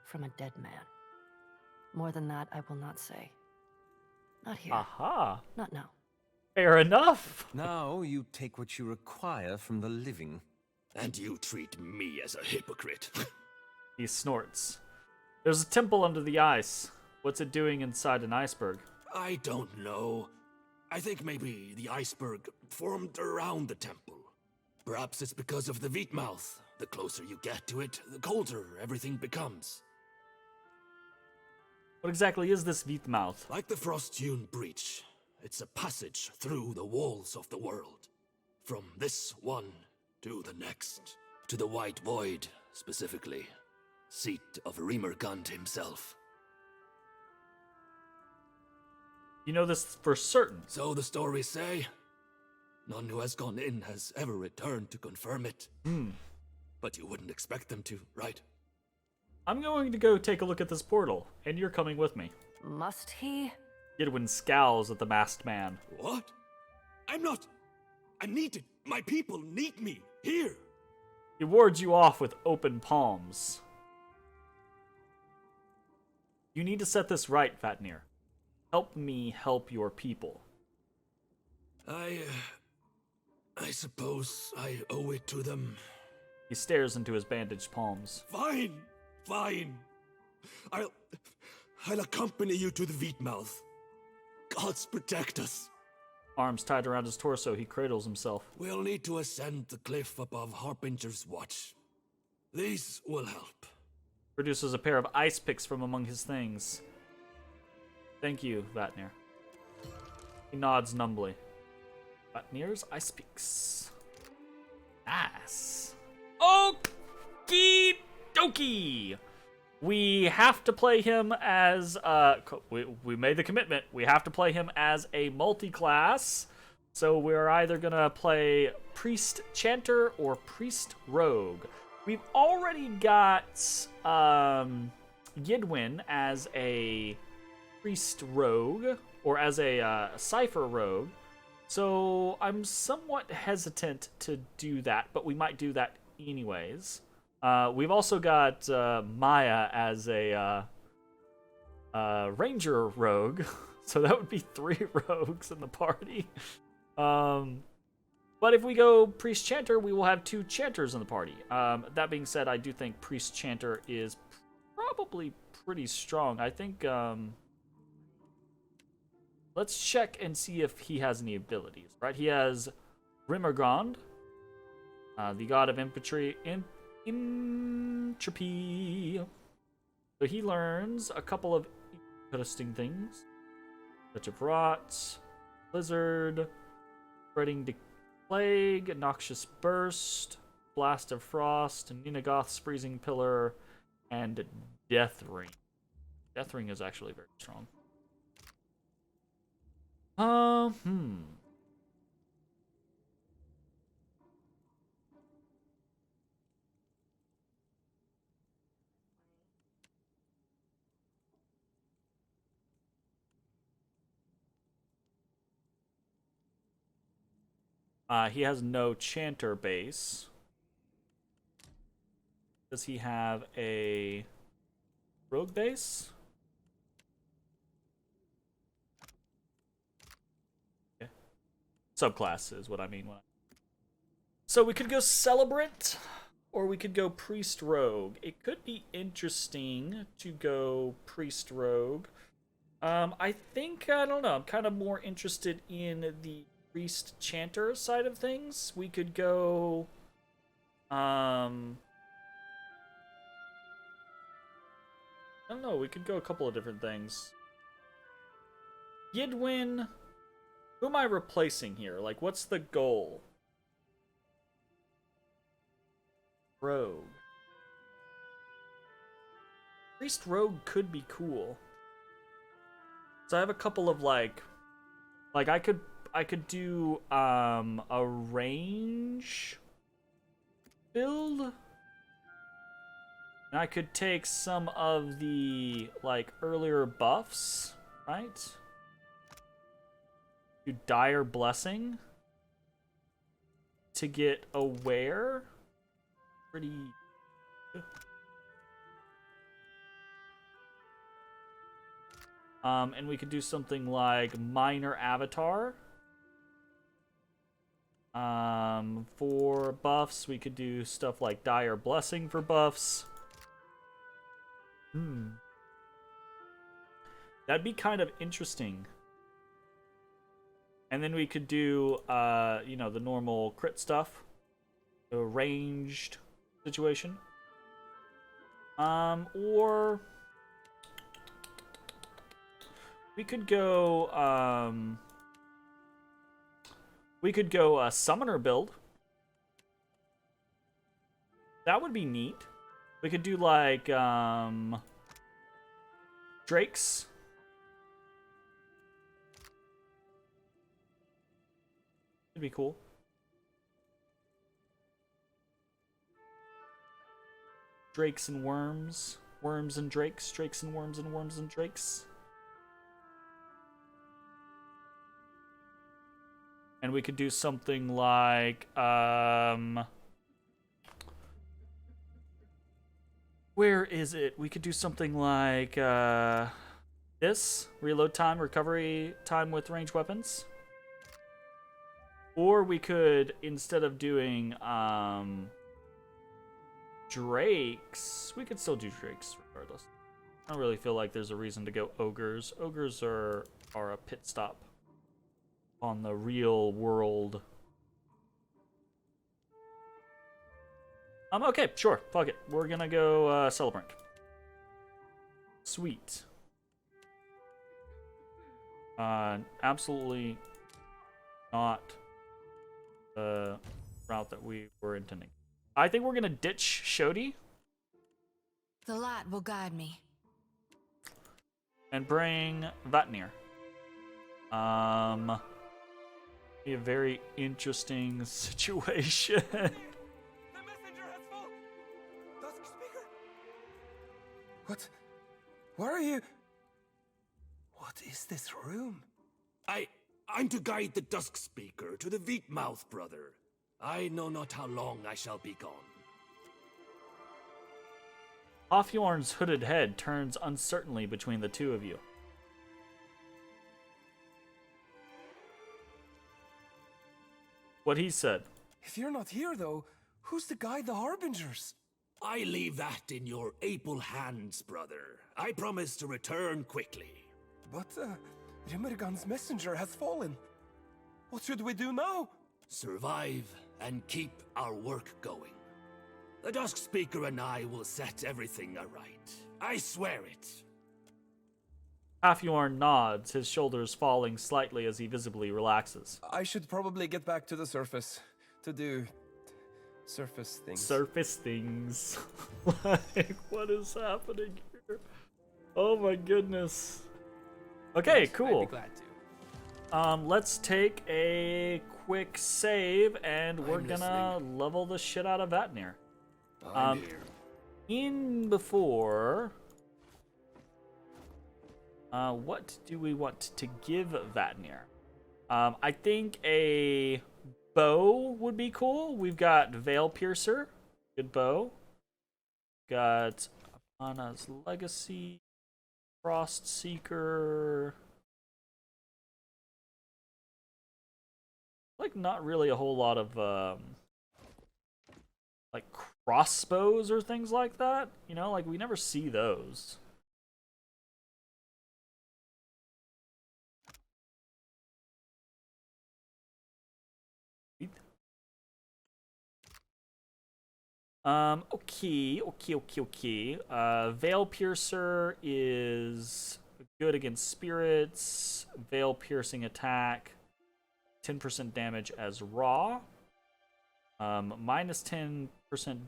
from a dead man. More than that, I will not say. Not here. Aha. Not now. Fair enough. Now you take what you require from the living. And you treat me as a hypocrite. He snorts. There's a temple under the ice. What's it doing inside an iceberg? I don't know. I think maybe the iceberg formed around the temple. Perhaps it's because of the Veetmouth. The closer you get to it, the colder everything becomes. What exactly is this Veetmouth? Like the frost-hewn breach, it's a passage through the walls of the world. From this one to the next. To the White Void, specifically. Seat of Remergant himself. You know this for certain. So the stories say. None who has gone in has ever returned to confirm it. But you wouldn't expect them to, right? I'm going to go take a look at this portal, and you're coming with me. Must he? Yidwin scowls at the masked man. What? I'm not... I'm needed. My people need me. Here. He wards you off with open palms. You need to set this right, Vatnir. Help me help your people. I suppose I owe it to them. He stares into his bandaged palms. Fine, fine. I'll accompany you to the Wheatmouth. Gods protect us. Arms tied around his torso, he cradles himself. We'll need to ascend the cliff above Harbinger's Watch. These will help. Produces a pair of ice picks from among his things. Thank you, Vatnir. He nods numbly. Vatnir's ice picks. Nice. Okie dokie! We have to play him as, we made the commitment. We have to play him as a multi-class. So we're either gonna play Priest Chanter or Priest Rogue. We've already got, Yidwin as a Priest Rogue, or as a, Cypher Rogue. So I'm somewhat hesitant to do that, but we might do that anyways. We've also got Maya as a Ranger Rogue, so that would be 3 rogues in the party. But if we go Priest Chanter, we will have 2 Chanters in the party. That being said, I do think Priest Chanter is probably pretty strong. I think, let's check and see if he has any abilities, right? He has Rimergrand, the god of infantry, entropy. So he learns a couple of interesting things. Touch of Rot, Blizzard, Spreading Plague, Noxious Burst, Blast of Frost, Ninagoth's Freezing Pillar, and Death Ring. Death Ring is actually very strong. He has no Chanter base. Does he have a Rogue base? Okay. Subclass is what I mean. So we could go Celebrant, or we could go Priest Rogue. It could be interesting to go Priest Rogue. I think, I don't know, I'm kind of more interested in the Priest Chanter side of things. We could go I don't know, we could go a couple of different things. Yidwin, who am I replacing here? Like, what's the goal? Rogue. Priest Rogue could be cool. So I have a couple of like I could do a range build. And I could take some of the like earlier buffs, right? Do Dire Blessing to get Aware. Pretty good. And we could do something like Minor Avatar. For buffs, we could do stuff like Dire Blessing for buffs. That'd be kind of interesting. And then we could do, you know, the normal crit stuff. The ranged situation. Or we could go, a summoner build. That would be neat. We could do like Drakes. It'd be cool. Drakes and worms. Worms and drakes. Drakes and worms and worms and drakes. And we could do something like Where is it? We could do something like this. Reload time, recovery time with ranged weapons. Or we could, instead of doing drakes, we could still do drakes regardless. I don't really feel like there's a reason to go ogres. Ogres are a pit stop on the real world. Okay, sure, fuck it. We're gonna go celebrant. Sweet. Absolutely not the route that we were intending. I think we're gonna ditch Shodi The light will guide me. and bring Vatnir. Be a very interesting situation. The messenger has fallen! Dusk Speaker? What? Where are you? What is this room? I'm to guide the Dusk Speaker to the Wheatmouth, brother. I know not how long I shall be gone. Hafjorn's hooded head turns uncertainly between the two of you. What he said. If you're not here, though, who's to guide the Harbingers? I leave that in your able hands, brother. I promise to return quickly. But, Rimmergan's messenger has fallen. What should we do now? Survive and keep our work going. The Dusk Speaker and I will set everything aright. I swear it. Hafjorn nods, his shoulders falling slightly as he visibly relaxes. I should probably get back to the surface to do surface things. Surface things. Like, what is happening here? Oh my goodness. Okay, cool. I'd be glad to. Let's take a quick save, and we're gonna level the shit out of Vatnir. I'm here. In before, what do we want to give Vatnir? I think a bow would be cool. We've got Veil Piercer, good bow. Got Anna's Legacy, Frost Seeker. Like, not really a whole lot of like crossbows or things like that. You know, like we never see those. Okay. Veil Piercer is good against spirits. Veil Piercing attack, 10% damage as raw. Minus 10%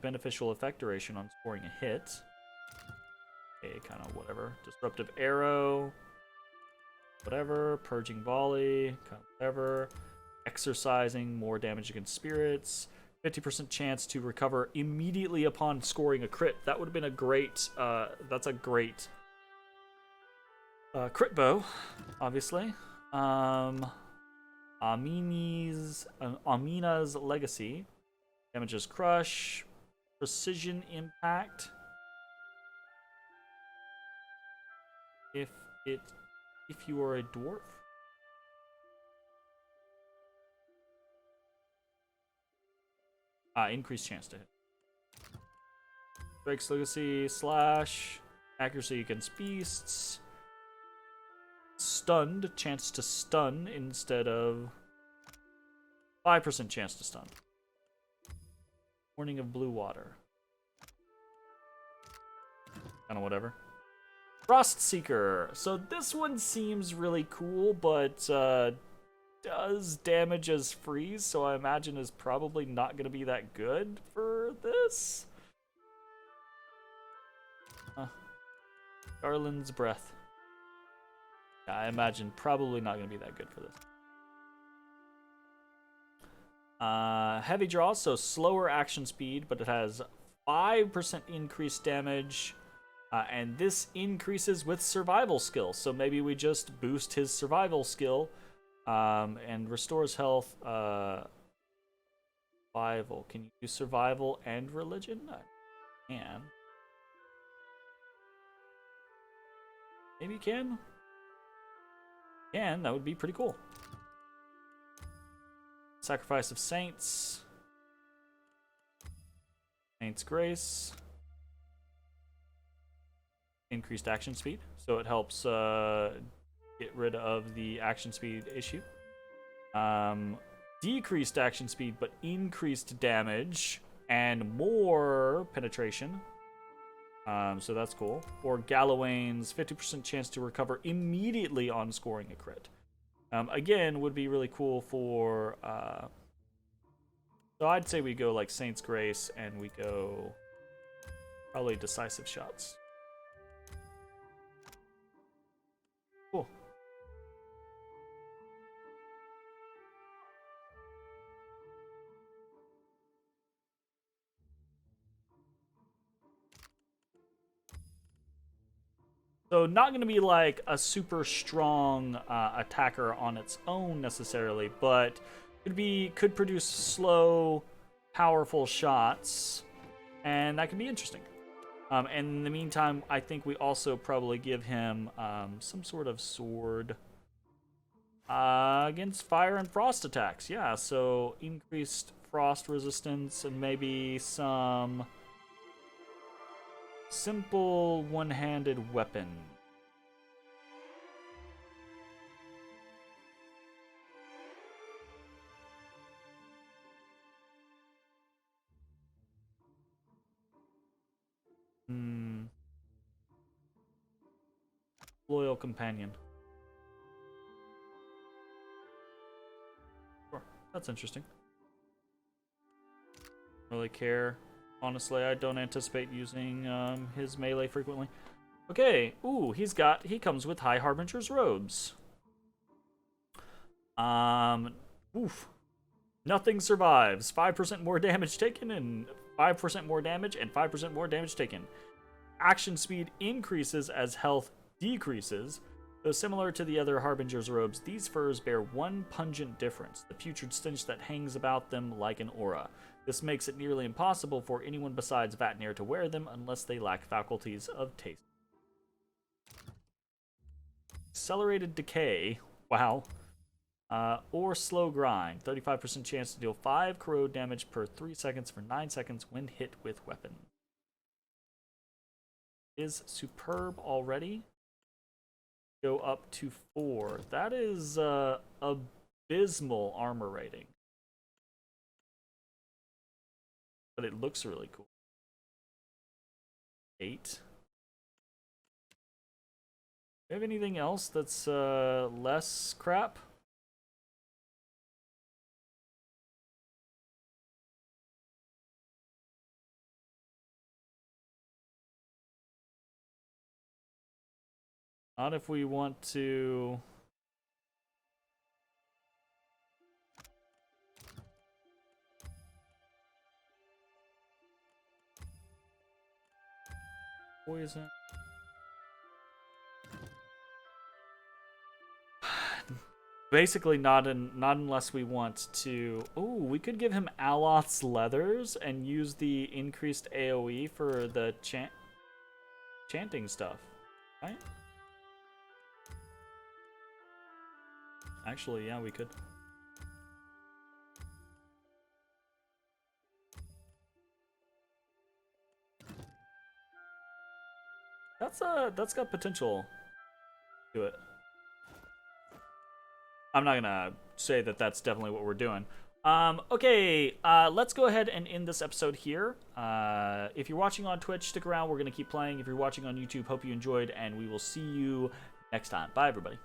beneficial effect duration on scoring a hit. Okay, kind of whatever. Disruptive Arrow. Whatever. Purging Volley. Kind of whatever. Exercising, more damage against spirits. 50% chance to recover immediately upon scoring a crit. That would have been a great, that's a great crit bow, obviously. Amina's Legacy. Damages Crush. Precision Impact. If you are a dwarf. Increased chance to hit. Drake's Legacy, slash, accuracy against beasts. Stunned, chance to stun instead of 5% chance to stun. Warning of blue water. Kinda whatever. Frost Seeker. So this one seems really cool, but does damage as freeze, so I imagine is probably not going to be that good for this. Garland's Breath. Yeah, I imagine probably not going to be that good for this. Heavy Draw, so slower action speed, but it has 5% increased damage. And this increases with survival skill, so maybe we just boost his survival skill. And restores health, survival. Can you do survival and religion? I can. Maybe you can? That would be pretty cool. Sacrifice of Saints. Saints Grace. Increased action speed. So it helps get rid of the action speed issue. Decreased action speed, but increased damage and more penetration. So that's cool. Or Gallowayne's 50% chance to recover immediately on scoring a crit. Again, would be really cool for... so I'd say we go like Saint's Grace, and we go probably Decisive Shots. Cool. So not going to be like a super strong attacker on its own necessarily, but could produce slow, powerful shots, and that could be interesting. And in the meantime, I think we also probably give him some sort of sword against fire and frost attacks. Yeah, so increased frost resistance and maybe some simple one-handed weapon. Loyal companion. Sure, that's interesting. Really care. Honestly, I don't anticipate using his melee frequently. Okay, ooh, he comes with High Harbinger's robes. Oof. Nothing survives. 5% more damage taken and 5% more damage and 5% more damage taken. Action speed increases as health decreases. Though similar to the other Harbinger's robes, these furs bear one pungent difference, the putrid stench that hangs about them like an aura. This makes it nearly impossible for anyone besides Vatnir to wear them unless they lack faculties of taste. Accelerated decay, wow. Or slow grind, 35% chance to deal 5 corrode damage per 3 seconds for 9 seconds when hit with weapon. Is superb already. Go up to 4. That is abysmal armor rating. But it looks really cool. 8. Do you have anything else that's less crap? Not if we want to... Poison. Basically, not unless we want to... Ooh, we could give him Aloth's leathers and use the increased AoE for the chanting stuff, right? Actually, yeah, we could. That's got potential to it. I'm not gonna say that that's definitely what we're doing. Okay, let's go ahead and end this episode here. If you're watching on Twitch, stick around. We're gonna keep playing. If you're watching on YouTube, hope you enjoyed, and we will see you next time. Bye, everybody.